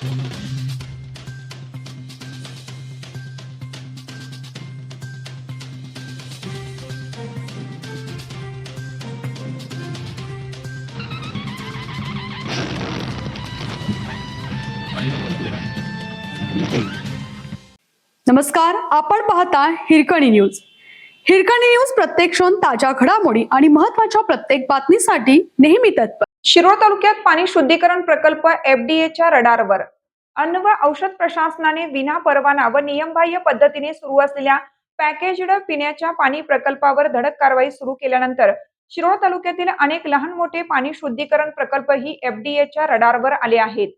नमस्कार, आपण पाहता हिरकणी न्यूज. हिरकणी न्यूज प्रत्येक क्षण ताज्या घडामोडी आणि महत्त्वाच्या प्रत्येक बातमीसाठी नेहमी तत्पर. शिरोळ तालुक्यात पाणी शुद्धीकरण प्रकल्प एफडीएच्या रडारवर. अन्न व औषध प्रशासनाने विना परवाना व नियमबाह्य पद्धतीने सुरू असलेल्या पॅकेज्ड पिण्याच्या पाणी प्रकल्पावर धडक कारवाई सुरू केल्यानंतर शिरोळ तालुक्यातील अनेक लहान मोठे पाणी शुद्धीकरण प्रकल्प ही एफडीएच्या रडारवर आले आहेत.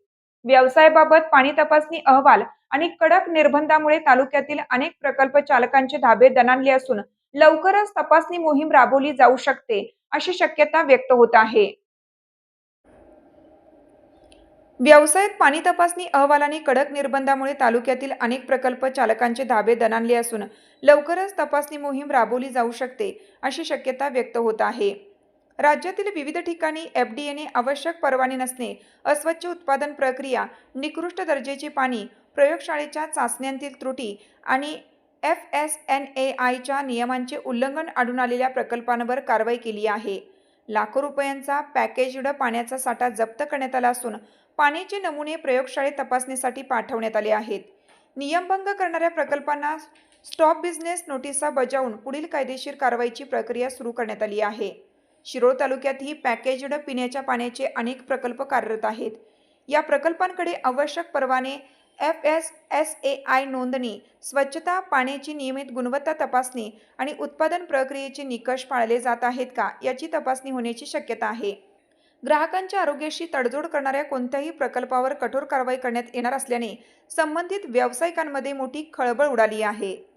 व्यवसायाबाबत पाणी तपासणी अहवाल आणि कडक निर्बंधामुळे तालुक्यातील अनेक प्रकल्प चालकांचे धाबे दणाणले असून लवकरच तपासणी मोहीम राबवली जाऊ शकते अशी शक्यता व्यक्त होत आहे. व्यवसायात पाणी तपासणी अहवाल आणि कडक निर्बंधामुळे तालुक्यातील अनेक प्रकल्प चालकांचे धाबे दणाणले असून लवकरच तपासणी मोहीम राबवली जाऊ शकते अशी शक्यता व्यक्त होत आहे. राज्यातील विविध ठिकाणी एफडीएने आवश्यक परवाने नसणे, अस्वच्छ उत्पादन प्रक्रिया, निकृष्ट दर्जाचे पाणी, प्रयोगशाळेच्या चाचण्यांतील त्रुटी आणि FSNAIच्या नियमांचे उल्लंघन आढळून आलेल्या प्रकल्पांवर कारवाई केली आहे. लाखो रुपयांचा पॅकेज्ड पाण्याचा साठा जप्त करण्यात आला असून पाण्याचे नमुने प्रयोगशाळेत तपासणीसाठी पाठवण्यात आले आहेत. नियमभंग करणाऱ्या प्रकल्पांना स्टॉप बिझनेस नोटिसा बजावून पुढील कायदेशीर कारवाईची प्रक्रिया सुरू करण्यात आली आहे. शिरोळ तालुक्यातही पॅकेज्ड पिण्याच्या पाण्याचे अनेक प्रकल्प कार्यरत आहेत. या प्रकल्पांकडे आवश्यक परवाने, FSSAI नोंदणी, स्वच्छता, पाण्याची नियमित गुणवत्ता तपासणी आणि उत्पादन प्रक्रियेचे निकष पाळले जात आहेत का याची तपासणी होण्याची शक्यता आहे. ग्राहकांच्या आरोग्याशी तडजोड करणाऱ्या कोणत्याही प्रकल्पावर कठोर कारवाई करण्यात येणार असल्याने संबंधित व्यावसायिकांमध्ये मोठी खळबळ उडाली आहे.